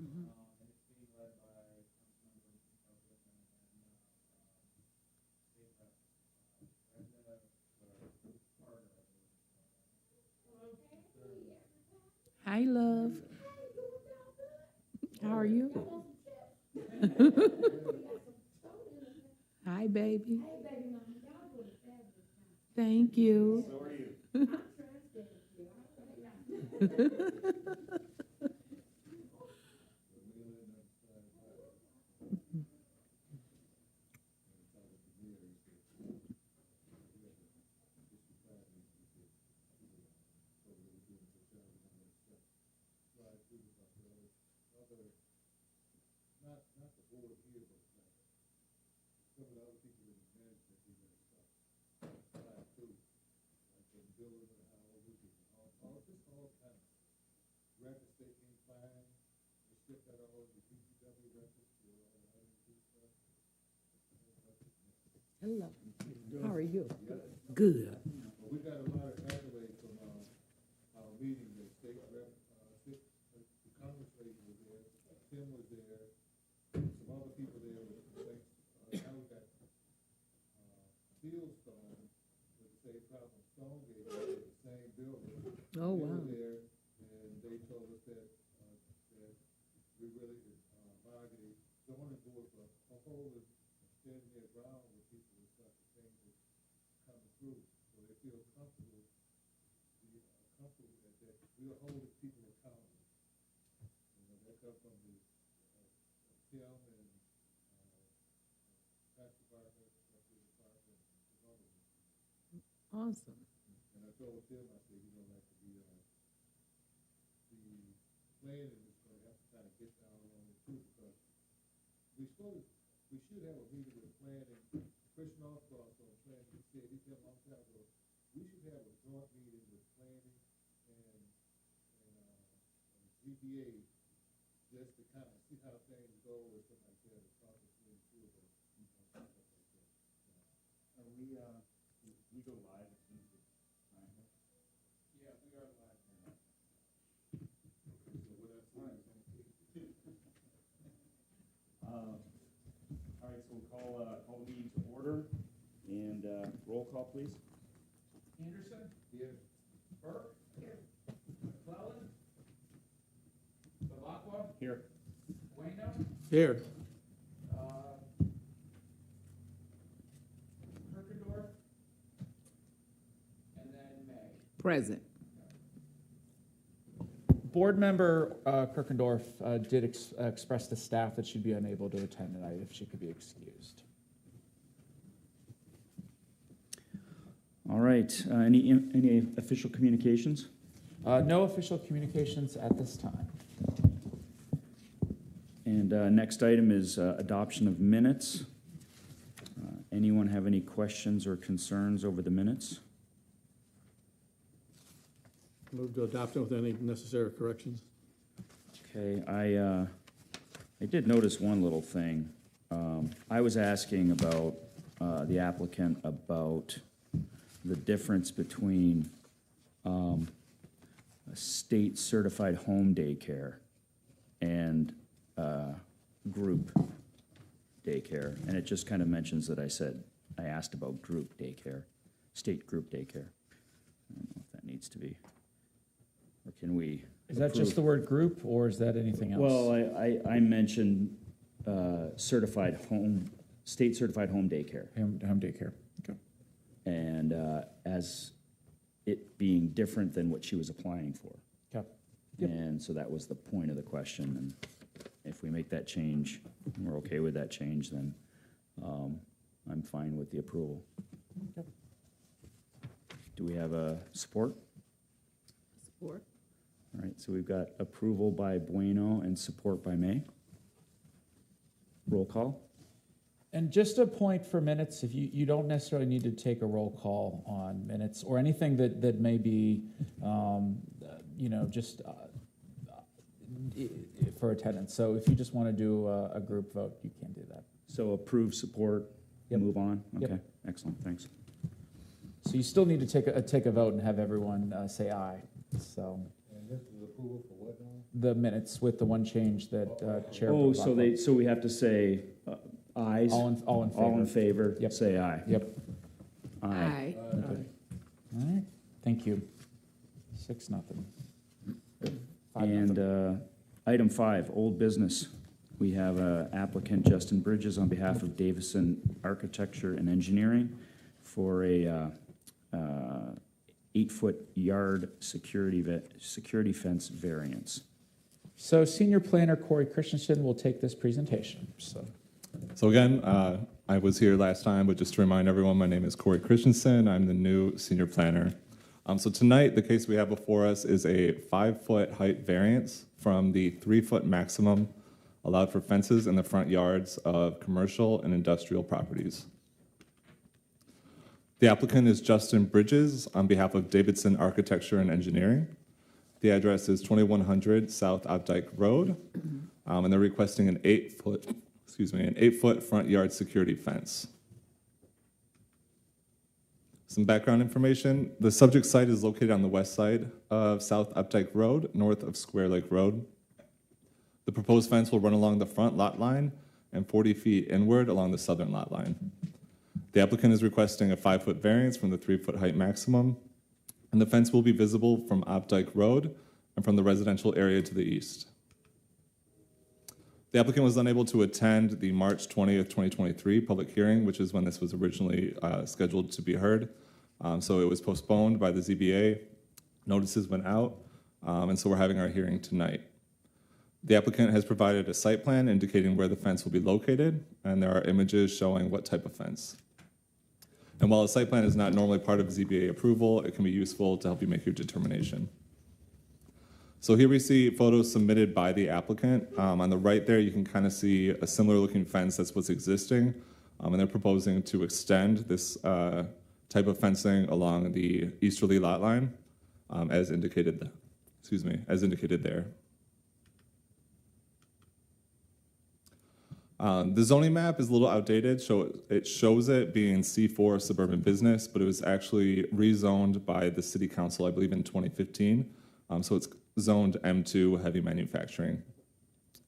Mhm. And it's being led by Councilmember State Rep Brenda Carter. Hi, love. How are you? Hi, baby. Thank you. So are you? Not the board here, but some of the other people in the management do that stuff. Too. Like the building of the houses and all kinds of records they can find. They ship that all over the PCW records to all the other stuff. Hello. How are you? Yeah. Good. Well, we got a lot of accolades from our meeting. The state rep, the Congress lady was there, Tim was there, some other people there with complaints. Now we got Fieldstone with the same problem. Stonegate in the same building. Oh, They wow. were there, and they told us that we really, Margie, zoning board for a whole is standing their ground with people and stuff, the things that coming through, so they feel comfortable, that we are holding people accountable. You know, that come from the Tim and Tax Department, Justice Department, and others. Awesome. And I told Tim, I said, you know, like the planning is going to have to kind of get down on it too, because we should have a meeting with planning. Chris Northcross on planning, he said, he said a long time ago, we should have a joint meeting with planning and ZBA, just to kind of see how things go or something like that, or talk between the two of us, stuff like that. Are we go live as soon as the time here? Yeah, we are live now. So what else? All right. All right, so we'll call the meeting to order, and roll call, please. Anderson? Here. Burke? Here. McClellan? Belacqua? Here. Bueno? Here. Kirkendorf? And then May. Present. Board member Kirkendorf did express to staff that she'd be unable to attend tonight if she could be excused. All right, any official communications? No official communications at this time. And next item is adoption of minutes. Anyone have any questions or concerns over the minutes? Move to adopt it with any necessary corrections. Okay, I did notice one little thing. I was asking about the applicant about the difference between a state certified home daycare and group daycare, and it just kind of mentions that I asked about group daycare, state group daycare. I don't know if that needs to be, or can we? Is that just the word group, or is that anything else? Well, I mentioned certified home, state certified home daycare, Home daycare. Okay. and as it being different than what she was applying for. Okay. Yep. And so that was the point of the question, and if we make that change, and we're okay with that change, then I'm fine with the approval. Yep. Do we have a support? Support. All right, so we've got approval by Bueno and support by May. Roll call? And just a point for minutes, if you don't necessarily need to take a roll call on minutes or anything that may be, just for attendance. So if you just want to do a group vote, you can do that. So approve, support, Yep. move on? Yep. Okay, excellent, thanks. So you still need to take a vote and have everyone say aye. So And this is approval for what now? the minutes with the one change that Chair. Oh, Bacco. so we have to say ayes? All in favor. All in favor, Yep. say aye. Yep. Aye. Aye. All right, thank you. 6-0. And item 5, old business. We have applicant Justin Bridges on behalf of Davison Architecture and Engineering for a 8-foot yard security fence variance. So Senior Planner Corey Christensen will take this presentation, so. So again, I was here last time, but just to remind everyone, my name is Corey Christensen. I'm the new senior planner. So tonight, the case we have before us is a 5-foot height variance from the 3-foot maximum allowed for fences in the front yards of commercial and industrial properties. The applicant is Justin Bridges on behalf of Davidson Architecture and Engineering. The address is 2100 South Opdyke Road, and they're requesting an 8-foot front yard security fence. Some background information. The subject site is located on the west side of South Opdyke Road, north of Square Lake Road. The proposed fence will run along the front lot line and 40 feet inward along the southern lot line. The applicant is requesting a 5-foot variance from the 3-foot height maximum, and the fence will be visible from Opdyke Road and from the residential area to the east. The applicant was unable to attend the March 20th, 2023 public hearing, which is when this was originally scheduled to be heard. So it was postponed by the ZBA. Notices went out, and so we're having our hearing tonight. The applicant has provided a site plan indicating where the fence will be located, and there are images showing what type of fence. And while a site plan is not normally part of ZBA approval, it can be useful to help you make your determination. So here we see photos submitted by the applicant. On the right there, you can kind of see a similar looking fence that's what's existing, and they're proposing to extend this type of fencing along the easterly lot line, as indicated there. The zoning map is a little outdated, so it shows it being C4 suburban business, but it was actually rezoned by the city council, I believe, in 2015. So it's zoned M2 heavy manufacturing.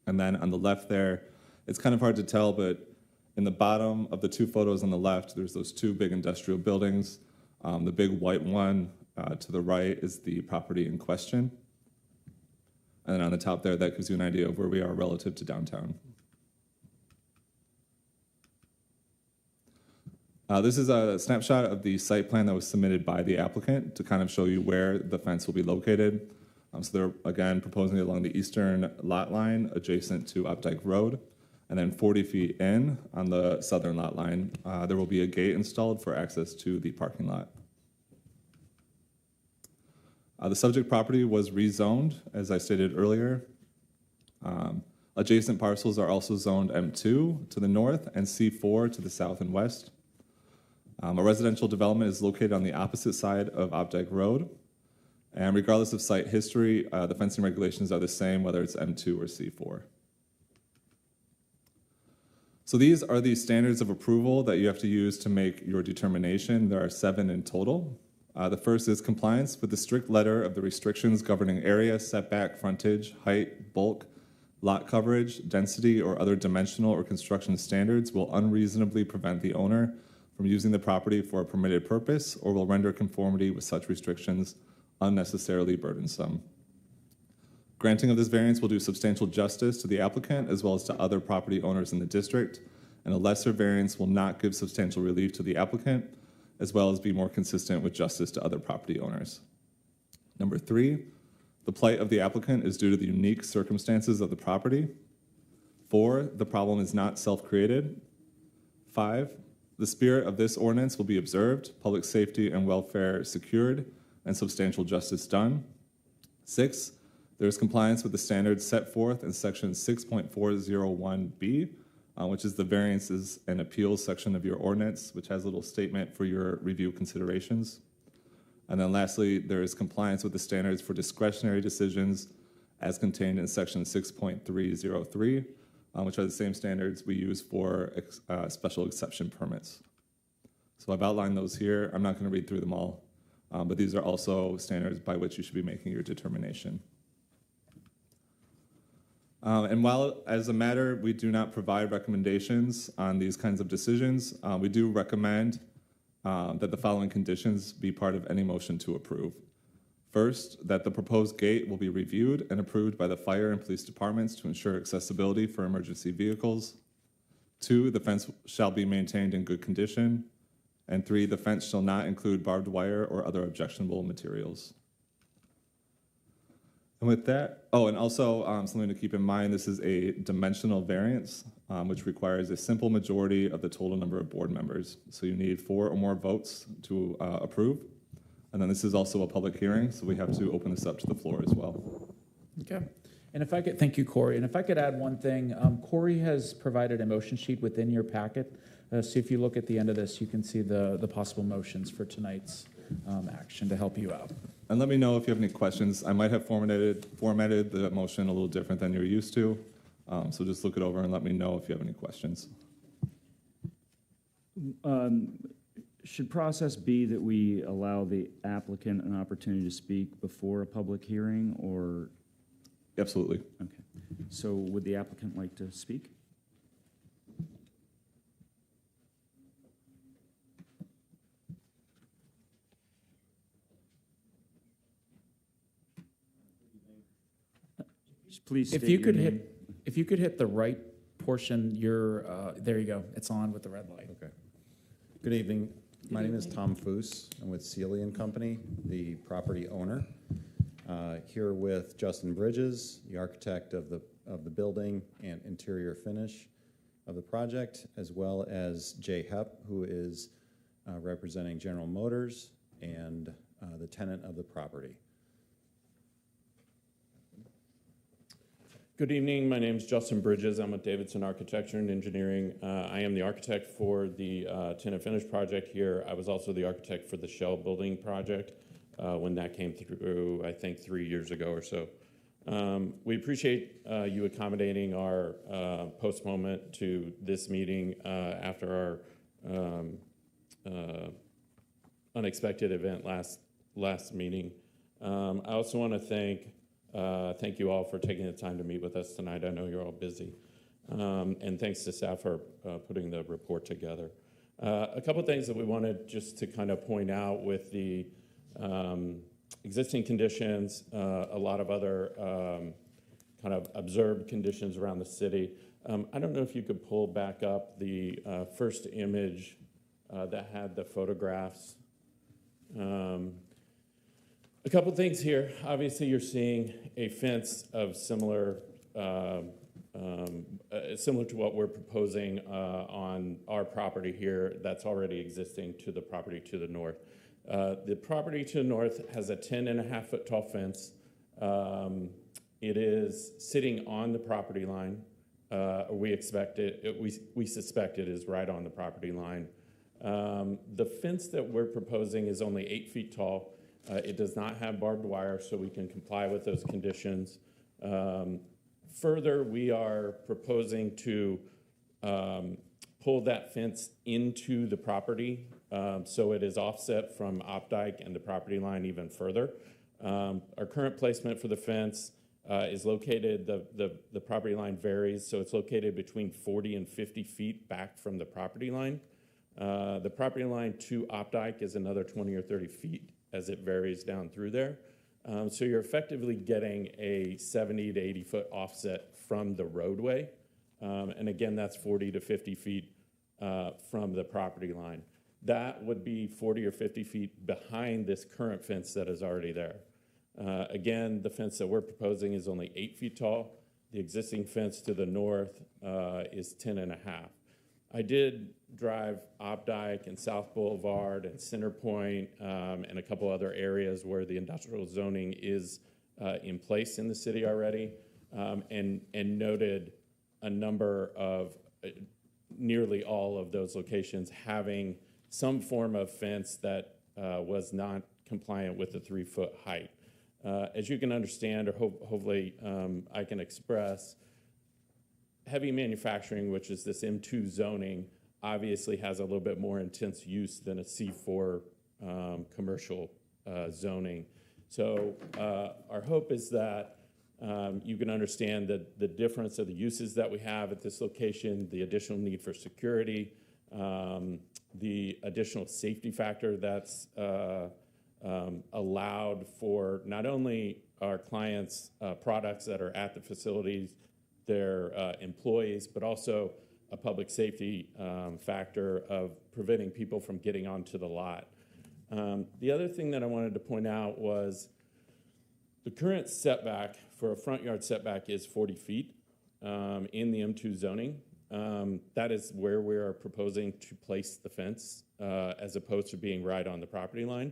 And then on the left there, it's kind of hard to tell, but in the bottom of the two photos on the left, there's those two big industrial buildings. The big white one to the right is the property in question. And then on the top there, that gives you an idea of where we are relative to downtown. This is a snapshot of the site plan that was submitted by the applicant to kind of show you where the fence will be located. So they're, again, proposing it along the eastern lot line adjacent to Opdyke Road. And then 40 feet in on the southern lot line, there will be a gate installed for access to the parking lot. The subject property was rezoned, as I stated earlier. Adjacent parcels are also zoned M2 to the north and C4 to the south and west. A residential development is located on the opposite side of Opdyke Road. And regardless of site history, the fencing regulations are the same, whether it's M2 or C4. So these are the standards of approval that you have to use to make your determination. There are 7 in total. The first is compliance with the strict letter of the restrictions governing area, setback, frontage, height, bulk, lot coverage, density, or other dimensional or construction standards will unreasonably prevent the owner from using the property for a permitted purpose or will render conformity with such restrictions unnecessarily burdensome. Granting of this variance will do substantial justice to the applicant as well as to other property owners in the district, and a lesser variance will not give substantial relief to the applicant as well as be more consistent with justice to other property owners. Number 3, the plight of the applicant is due to the unique circumstances of the property. 4, the problem is not self-created. 5, the spirit of this ordinance will be observed, public safety and welfare secured, and substantial justice done. 6, there is compliance with the standards set forth in section 6.401B, which is the variances and appeals section of your ordinance, which has a little statement for your review considerations. And then lastly, there is compliance with the standards for discretionary decisions as contained in section 6.303, which are the same standards we use for special exception permits. So I've outlined those here. I'm not going to read through them all, but these are also standards by which you should be making your determination. And while, as a matter, we do not provide recommendations on these kinds of decisions, we do recommend that the following conditions be part of any motion to approve. First, that the proposed gate will be reviewed and approved by the fire and police departments to ensure accessibility for emergency vehicles. 2, the fence shall be maintained in good condition. And 3, the fence shall not include barbed wire or other objectionable materials. And with that, and also something to keep in mind, this is a dimensional variance, which requires a simple majority of the total number of board members. So you need 4 or more votes to approve. And then this is also a public hearing, so we have to open this up to the floor as well. Okay. And if I could, thank you, Corey. And if I could add one thing, Corey has provided a motion sheet within your packet. So if you look at the end of this, you can see the possible motions for tonight's action to help you out. And let me know if you have any questions. I might have formatted the motion a little different than you're used to. So just look it over and let me know if you have any questions. Should process be that we allow the applicant an opportunity to speak before a public hearing, or? Absolutely. Okay. So would the applicant like to speak? Please state your name. If you could hit the right portion, there you go. It's on with the red light. Okay. Good evening. My name is Tom Foose. I'm with Sealy and Company, the property owner. Here with Justin Bridges, the architect of the building and interior finish of the project, as well as Jay Hepp, who is representing General Motors and the tenant of the property. Good evening. My name is Justin Bridges. I'm with Davidson Architecture and Engineering. I am the architect for the tenant finish project here. I was also the architect for the shell building project when that came through, I think 3 years ago or so. We appreciate you accommodating our postponement to this meeting after our unexpected event last meeting. I also want to thank you all for taking the time to meet with us tonight. I know you're all busy. And thanks to staff for putting the report together. A couple things that we wanted just to kind of point out with the existing conditions, a lot of other kind of observed conditions around the city. I don't know if you could pull back up the first image that had the photographs. A couple things here. Obviously, you're seeing a fence of similar to what we're proposing on our property here that's already existing to the property to the north. The property to the north has a 10.5-foot tall fence. It is sitting on the property line. We suspect it is right on the property line. The fence that we're proposing is only 8 feet tall. It does not have barbed wire, so we can comply with those conditions. Further, we are proposing to pull that fence into the property, so it is offset from Opdyke and the property line even further. Our current placement for the fence is located, the property line varies, so it's located between 40 and 50 feet back from the property line. The property line to Opdyke is another 20 or 30 feet as it varies down through there. So you're effectively getting a 70 to 80 foot offset from the roadway. And again, that's 40 to 50 feet from the property line. That would be 40 or 50 feet behind this current fence that is already there. Again, the fence that we're proposing is only 8 feet tall. The existing fence to the north is 10.5. I did drive Opdyke and South Boulevard and Center Point and a couple other areas where the industrial zoning is in place in the city already, and noted a number of, nearly all of those locations having some form of fence that was not compliant with the 3-foot height. As you can understand, or hopefully I can express, heavy manufacturing, which is this M2 zoning, obviously has a little bit more intense use than a C4 commercial zoning. So our hope is that you can understand the difference of the uses that we have at this location, the additional need for security, the additional safety factor that's allowed for not only our clients' products that are at the facilities, their employees, but also a public safety factor of preventing people from getting onto the lot. The other thing that I wanted to point out was the current setback for a front yard setback is 40 feet in the M2 zoning. That is where we are proposing to place the fence as opposed to being right on the property line.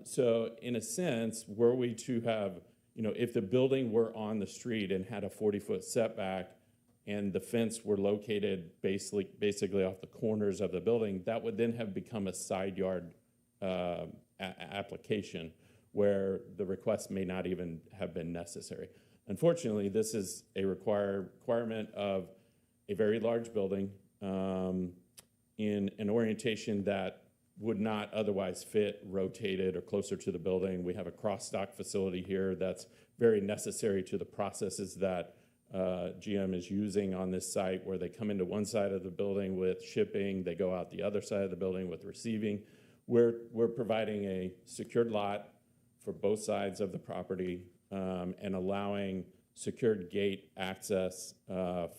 So in a sense, were we to have, if the building were on the street and had a 40-foot setback and the fence were located basically off the corners of the building, that would then have become a side yard application where the request may not even have been necessary. Unfortunately, this is a requirement of a very large building in an orientation that would not otherwise fit rotated or closer to the building. We have a cross-dock facility here that's very necessary to the processes that GM is using on this site, where they come into one side of the building with shipping, they go out the other side of the building with receiving. We're providing a secured lot for both sides of the property and allowing secured gate access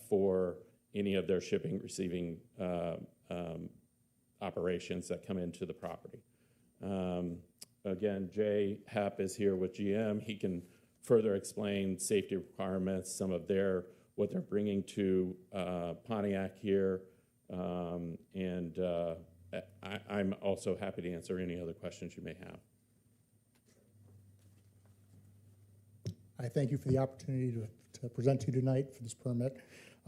for any of their shipping, receiving operations that come into the property. Again, Jay Happ is here with GM. He can further explain safety requirements, some of what they're bringing to Pontiac here, and I'm also happy to answer any other questions you may have. I thank you for the opportunity to present to you tonight for this permit.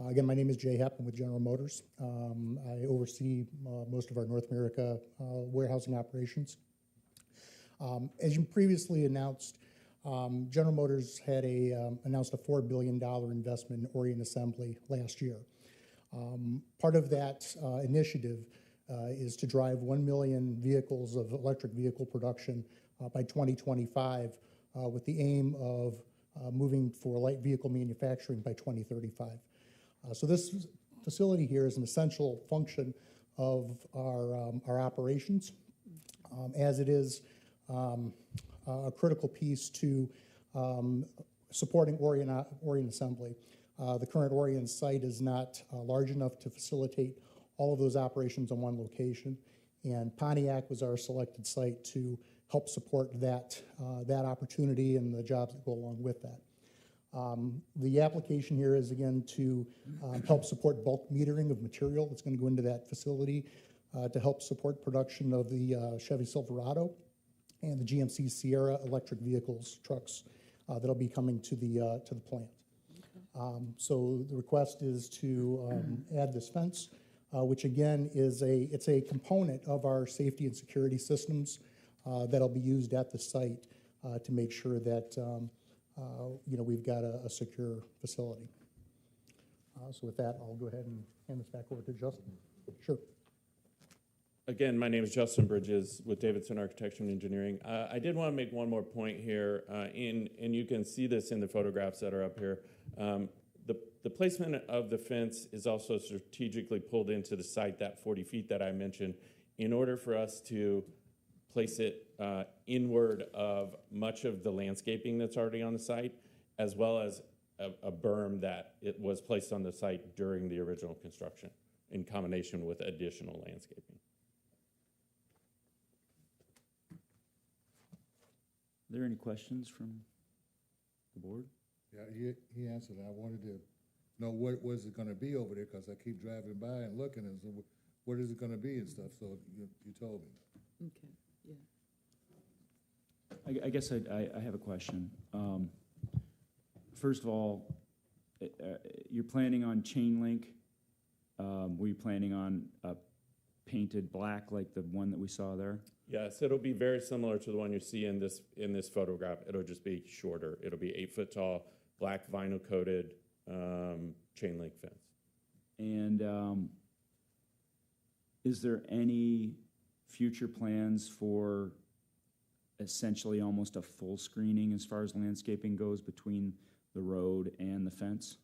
Again, my name is Jay Hepp. I'm with General Motors. I oversee most of our North America warehousing operations. As you previously announced, General Motors had announced a $4 billion investment in Orient Assembly last year. Part of that initiative is to drive 1 million vehicles of electric vehicle production by 2025 with the aim of moving for light vehicle manufacturing by 2035. So this facility here is an essential function of our operations, as it is a critical piece to supporting Orient Assembly. The current Orient site is not large enough to facilitate all of those operations in one location, and Pontiac was our selected site to help support that opportunity and the jobs that go along with that. The application here is, again, to help support bulk metering of material that's going to go into that facility to help support production of the Chevy Silverado and the GMC Sierra electric vehicles, trucks that'll be coming to the plant. So the request is to add this fence, which again is it's a component of our safety and security systems that'll be used at the site to make sure that we've got a secure facility. So with that, I'll go ahead and hand this back over to Justin. Sure. Again, my name is Justin Bridges with Davidson Architecture and Engineering. I did want to make one more point here, and you can see this in the photographs that are up here. The placement of the fence is also strategically pulled into the site, that 40 feet that I mentioned, in order for us to place it inward of much of the landscaping that's already on the site, as well as a berm that it was placed on the site during the original construction in combination with additional landscaping. Are there any questions from the board? Yeah, he answered. I wanted to know what was it going to be over there, because I keep driving by and looking and so what is it going to be and stuff. So you told me. Okay, yeah. I guess I have a question. First of all, you're planning on chain link. Were you planning on painted black like the one that we saw there? Yes, it'll be very similar to the one you see in this photograph. It'll just be shorter. It'll be 8 foot tall, black vinyl coated chain link fence. And is there any future plans for essentially almost a full screening as far as landscaping goes between the road and the fence?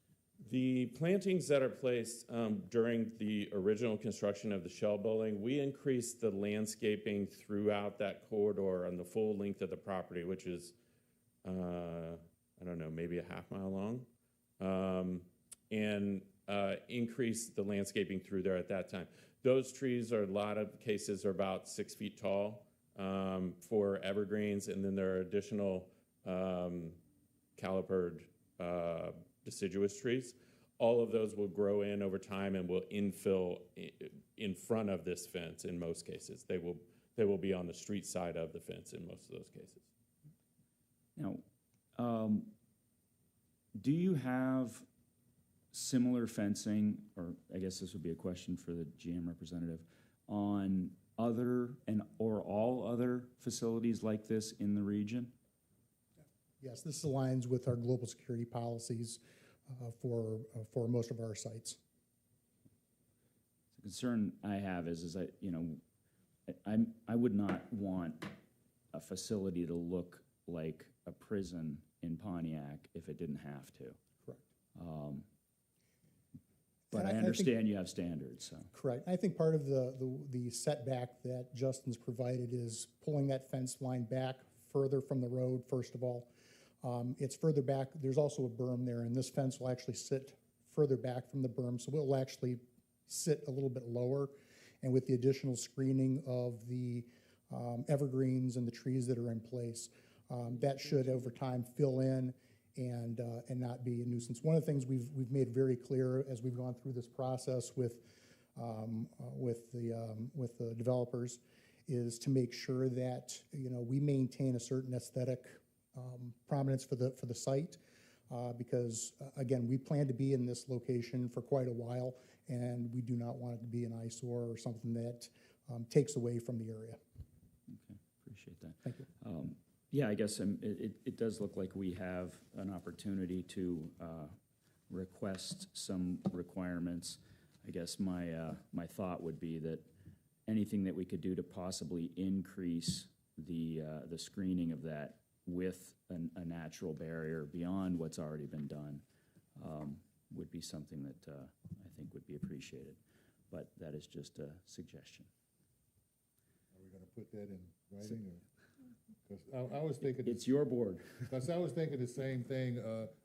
The plantings that are placed during the original construction of the Shell building, we increased the landscaping throughout that corridor on the full length of the property, which is, I don't know, maybe a half mile long, and increased the landscaping through there at that time. Those trees are, a lot of cases, are about 6 feet tall for evergreens, and then there are additional calipered deciduous trees. All of those will grow in over time and will infill in front of this fence in most cases. They will be on the street side of the fence in most of those cases. Now, do you have similar fencing, or I guess this would be a question for the GM representative, on other or all other facilities like this in the region? Yes, this aligns with our global security policies for most of our sites. The concern I have is that, you know, I would not want a facility to look like a prison in Pontiac if it didn't have to. Correct. But And I think- understand you have standards, so. Correct. I think part of the setback that Justin's provided is pulling that fence line back further from the road, first of all. It's further back. There's also a berm there, and this fence will actually sit further back from the berm, so it will actually sit a little bit lower. And with the additional screening of the evergreens and the trees that are in place, that should over time fill in and not be a nuisance. One of the things we've made very clear as we've gone through this process with the developers is to make sure that, you know, we maintain a certain aesthetic prominence for the site, because again, we plan to be in this location for quite a while, and we do not want it to be an eyesore or something that takes away from the area. Okay, appreciate that. Thank you. Yeah, I guess it does look like we have an opportunity to request some requirements. I guess my thought would be that anything that we could do to possibly increase the screening of that with a natural barrier beyond what's already been done would be something that I think would be appreciated. But that is just a suggestion. Are we gonna put that in writing, or? Because I was thinking. It's your board. Because I was thinking the same thing.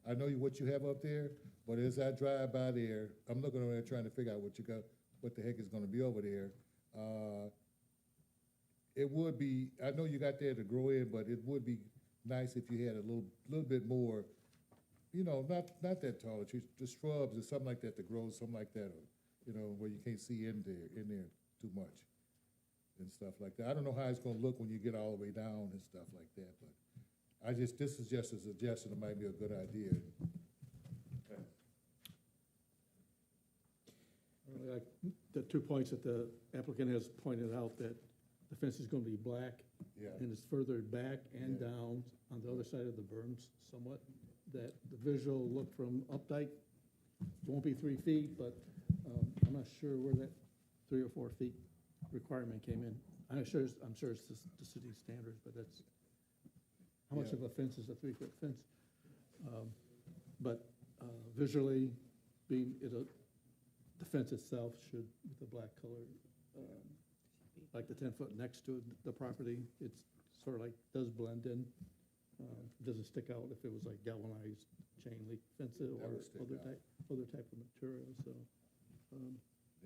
I know what you have up there, but as I drive by there, I'm looking over there trying to figure out what the heck is gonna be over there. It would be, I know you got there to grow in, but it would be nice if you had a little bit more, you know, not that tall, just shrubs or something like that to grow, something like that, or, you know, where you can't see in there too much and stuff like that. I don't know how it's gonna look when you get all the way down and stuff like that, but this is just a suggestion. It might be a good idea. Okay. Like the 2 points that the applicant has pointed out, that the fence is going to be black, Yeah. and it's further back and Yeah. down on the other side of the berms somewhat, that the visual look from Updike won't be 3 feet, but I'm not sure where that 3 or 4 feet requirement came in. I'm sure it's the city standards, but that's, how much Yeah. of a fence is a 3-foot fence? But visually, the fence itself should, with the black color, like the 10-foot next to the property, it's sort of like, does blend in. Doesn't stick out if it was like galvanized chain link fence or That would stick out. other type of material, so. Then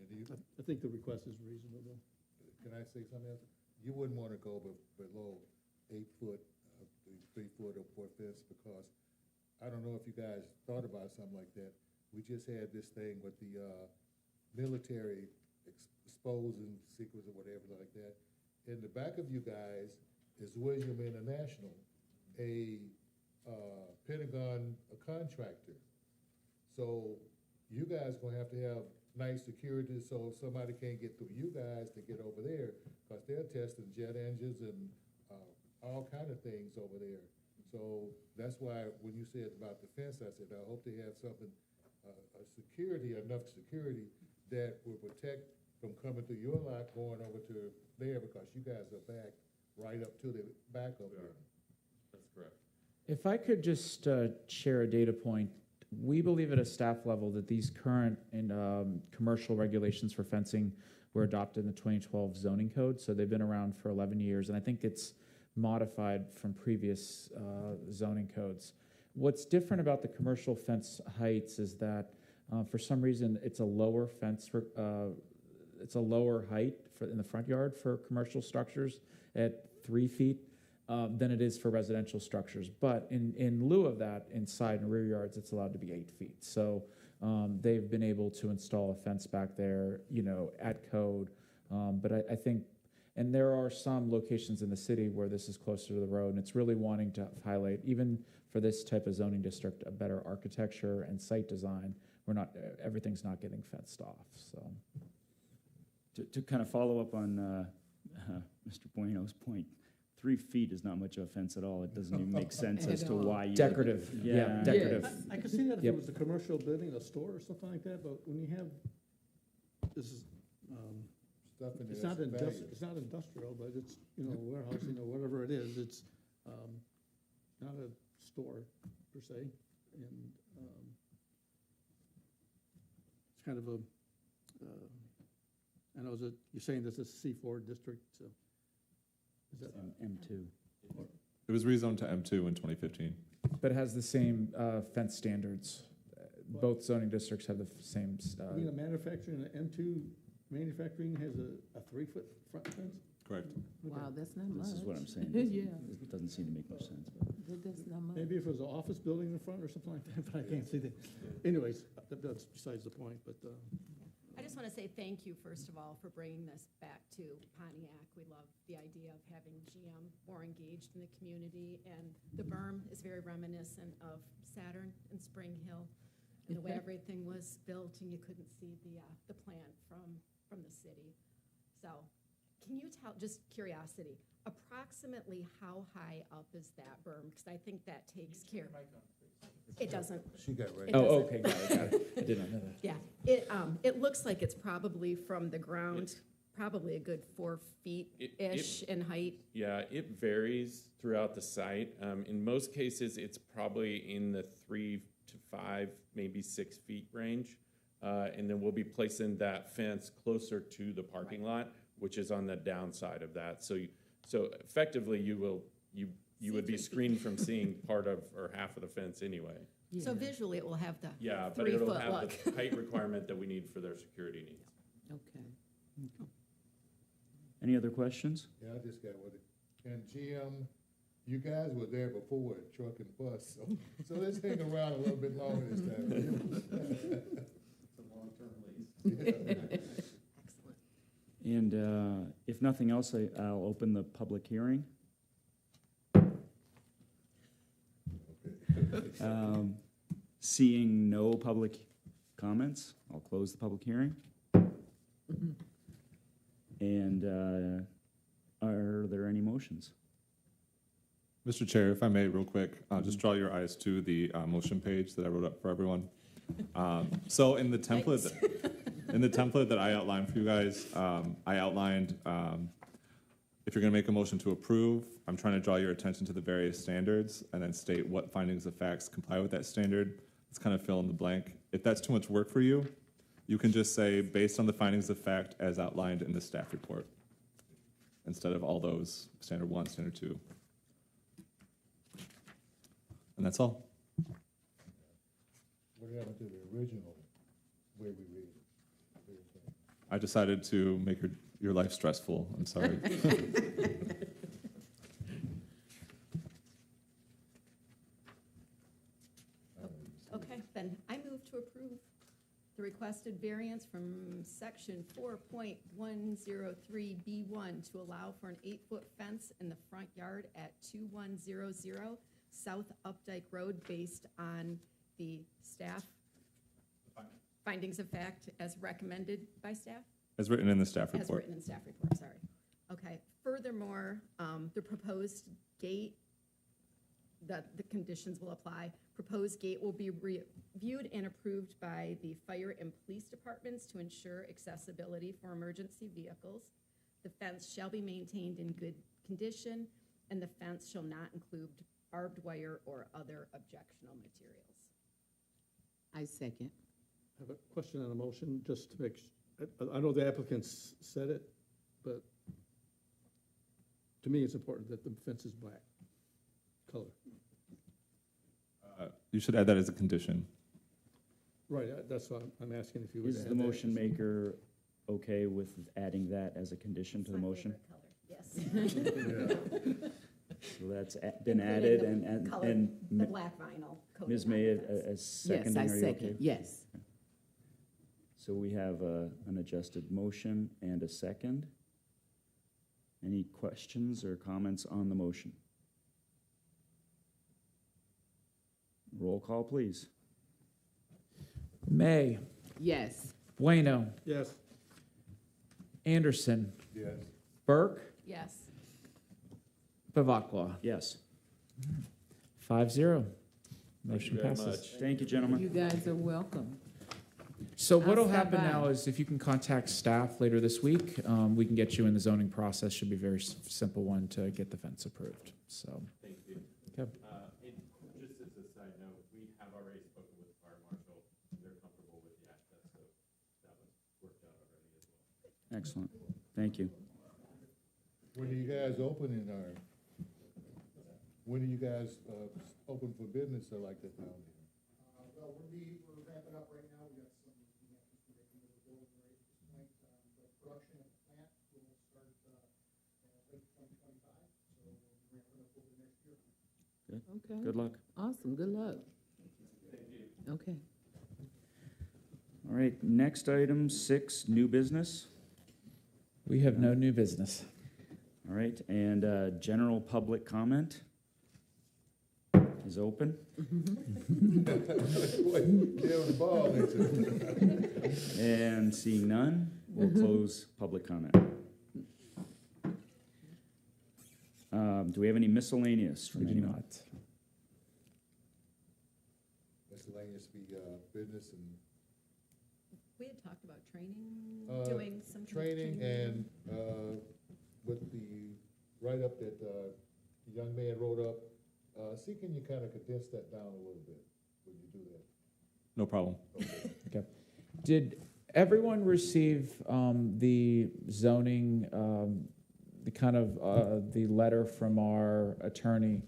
do you, I think the request is reasonable. can I say something else? You wouldn't want to go below 8 foot, 3 foot or 4 fence, because I don't know if you guys thought about something like that. We just had this thing with the military exposing secrets or whatever like that. In the back of you guys is William International, a Pentagon contractor. So you guys gonna have to have nice security, so if somebody can't get through you guys to get over there, because they're testing jet engines and all kind of things over there. So that's why when you said about the fence, I said, I hope they have something, enough security that will protect from coming through your lot going over to there, because you guys are back, right up to the back of there. That's correct. If I could just share a data point, we believe at a staff level that these current and commercial regulations for fencing were adopted in the 2012 zoning code, so they've been around for 11 years, and I think it's modified from previous zoning codes. What's different about the commercial fence heights is that for some reason it's a lower fence, it's a lower height in the front yard for commercial structures at 3 feet. Than it is for residential structures. But in lieu of that, in side and rear yards, it's allowed to be 8 feet. So they've been able to install a fence back there, at code. But I think, and there are some locations in the city where this is closer to the road, and it's really wanting to highlight, even for this type of zoning district, a better architecture and site design. Everything's not getting fenced off, so. To kind of follow up on Mr. Bueno's point, 3 feet is not much of a fence at all. It doesn't even make sense as to why you. Decorative, yeah, decorative. I could see that if Yep. it was a commercial building, a store or something like that, but when you have, this is, Stuff in it's there not that's valuable. it's not industrial, but it's, warehousing or whatever it is, it's, not a store per se, and, it's kind of a, I know that you're saying this is C4 district, so, is that? M2. It was rezoned to M2 in 2015. But it has the same fence standards. Both zoning districts have the same. I mean, a manufacturing, an M2 manufacturing has a 3-foot front fence? Correct. Wow, that's not much. This is what I'm saying. Yeah, It doesn't seem to make much sense. that's not much. Maybe if it was an office building in front or something like that, but I can't see that. Anyways, that's besides the point, but, I just want to say thank you, first of all, for bringing this back to Pontiac. We love the idea of having GM more engaged in the community, and the berm is very reminiscent of Saturn and Spring Hill, and the way everything was built, and you couldn't see the plant from the city. So, can you tell, just curiosity, approximately how high up is that berm? Because I think that takes care. It doesn't. She got ready. It Oh, doesn't. okay, got it. I did not know that. Yeah, it looks like it's probably from the ground, probably a good 4 feet-ish in height. Yeah, it varies throughout the site. In most cases, it's probably in the 3 to 5, maybe 6 feet range. And then we'll be placing that fence closer to the parking lot, which is on the downside of that. So effectively, you would be screened from seeing part of or half of the fence anyway. So visually, it will have the Yeah, but it'll 3-foot have look. the height requirement that we need for their security needs. Okay. Any other questions? Yeah, I just got with it. And GM, you guys were there before with truck and bus, so let's hang around a little bit longer this time. It's a long-term lease. Excellent. And if nothing else, I'll open the public hearing. Seeing no public comments, I'll close the public hearing. And are there any motions? Mr. Chair, if I may, real quick, just draw your eyes to the motion page that I wrote up for everyone. So in the template, that I outlined for you guys, I outlined if you're going to make a motion to approve, I'm trying to draw your attention to the various standards and then state what findings of facts comply with that standard. Let's kind of fill in the blank. If that's too much work for you, you can just say, based on the findings of fact as outlined in the staff report, instead of all those, standard 1, standard 2. And that's all. What happened to the original way we read it? I decided to make your life stressful. I'm sorry. Okay, then I move to approve the requested variance from section 4.103B1 to allow for an 8-foot fence in the front yard at 2100 South Updike Road based on the staff findings of fact as recommended by staff? As written in the staff As report. written in staff report, sorry. Okay, furthermore, the proposed gate, the conditions will apply. Proposed gate will be reviewed and approved by the fire and police departments to ensure accessibility for emergency vehicles. The fence shall be maintained in good condition, and the fence shall not include barbed wire or other objectionable materials. I second. I have a question on a motion, just to make, I know the applicants said it, but to me, it's important that the fence is black color. You should add that as a condition. Right, that's why I'm asking if you would Is add the that. motion maker okay with adding that as a condition to the It's my motion? favorite color, yes. So that's been added and, Color, and the black vinyl coating Ms. on the May, fence. as Yes, seconding, I are you okay? second, yes. So we have an adjusted motion and a second. Any questions or comments on the motion? Roll call, please. May, Yes. Bueno, Yes, Anderson, Yes. Burke, Yes. Bavacqua. Yes. 5-0. Thank you Motion very passes. much. Thank you, gentlemen. You guys are welcome. So I'll what'll stop happen by. now is if you can contact staff later this week, we can get you in the zoning process. Should be a very simple one to get the fence approved, so. Thank you. Okay. Just as a side note, we have already spoken with the fire marshal. They're comfortable with the access, so that was worked out already as well. Excellent. Thank you. When are you guys opening, or when are you guys, open for business or like that down there? Well, we're wrapping up right now. We got some, we have to make the building right at this point. The production at the plant will start, late 2025, so we'll be ramping up over the next year. Okay. Good luck. Awesome, good luck. Okay. All right, next item, 6, new business. We have no new business. All right, and general public comment is open. Boy, get on the ball, ain't you? And seeing none, we'll close public comment. Do we have any miscellaneous We from do anyone? not. Miscellaneous be, business and We had talked about training, Uh, doing some. kind of training and, with the write-up that, the young man wrote up, see, can you kind of condense that down a little bit when you do that? No problem. Okay. Did everyone receive the zoning, the kind of, the letter from our attorney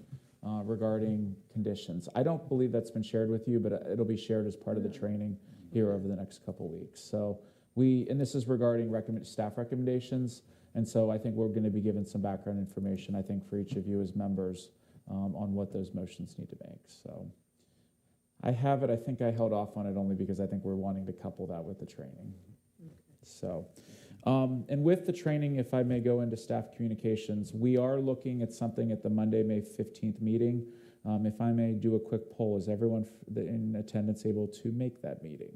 regarding conditions? I don't believe that's been shared with you, but it'll be shared as part of the training here over the next couple weeks. So and this is regarding staff recommendations, and so I think we're going to be given some background information, I think, for each of you as members on what those motions need to make. So I have it. I think I held off on it only because I think we're wanting to couple that with the training. So, and with the training, if I may go into staff communications, we are looking at something at the Monday, May 15th meeting. If I may do a quick poll, is everyone in attendance able to make that meeting?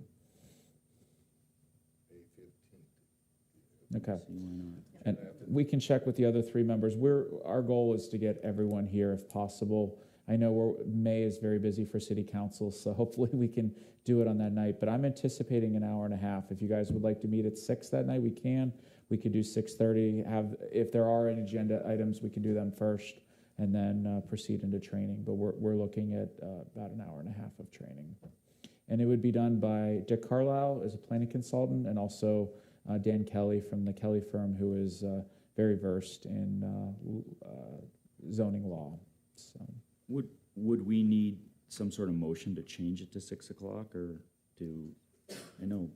May 15th. Okay. See why not. And we can check with the other 3 members. Our goal is to get everyone here if possible. I know May is very busy for city council, so hopefully we can do it on that night. But I'm anticipating an hour and a half. If you guys would like to meet at 6 that night, we can. We could do 6:30. If there are any agenda items, we can do them first and then proceed into training. But we're looking at about an hour and a half of training. And it would be done by Dick Carlisle as a planning consultant and also Dan Kelly from the Kelly firm, who is very versed in zoning law. So. Would we need some sort of motion to change it to 6 o'clock, or I know,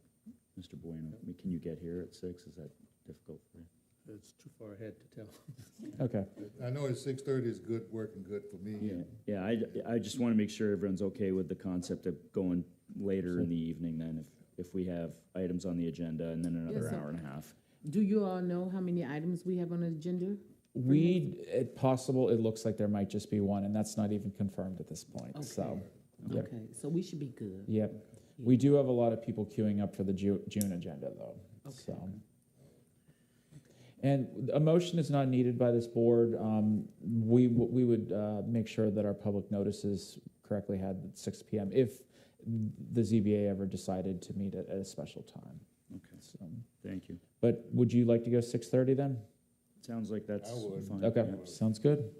Mr. Bueno, can you get here at 6? Is that difficult for you? it's too far ahead to tell. Okay. I know that 6:30 is good, working good for me. Yeah, I just want to make sure everyone's okay with the concept of going later in the evening then, if we have items on the agenda, and then another Yes, sir. hour and a half. Do you all know how many items we have on the agenda? If possible, it looks like there might just be one, and that's not even confirmed at this point. So, yep. Okay, so we should be good. Yep. We do have a lot of people queuing up for the June agenda, though. Okay. So. And a motion is not needed by this board. We would make sure that our public notices correctly had at 6 p.m. if the ZBA ever decided to meet at a special time. Okay, So, thank you. but would you like to go 6:30 then? Sounds like that's I would. fine. Okay, Yeah. sounds good.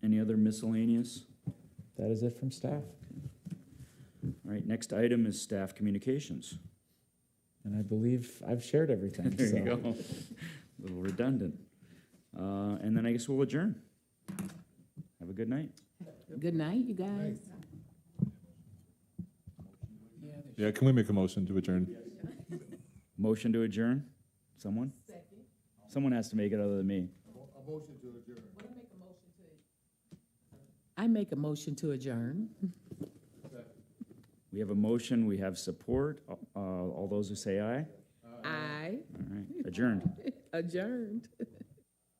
Any other miscellaneous? That is it from staff. All right, next item is staff communications. And I believe I've shared everything. There you so. go. A little redundant. And then I guess we'll adjourn. Have a good night. Good night, you guys. Yeah, can we make a motion to adjourn? Motion to adjourn? Someone? Someone has to make it other than me. I make a motion to adjourn. We have a motion, we have support. All those who say aye? Aye. All right, adjourned. Adjourned.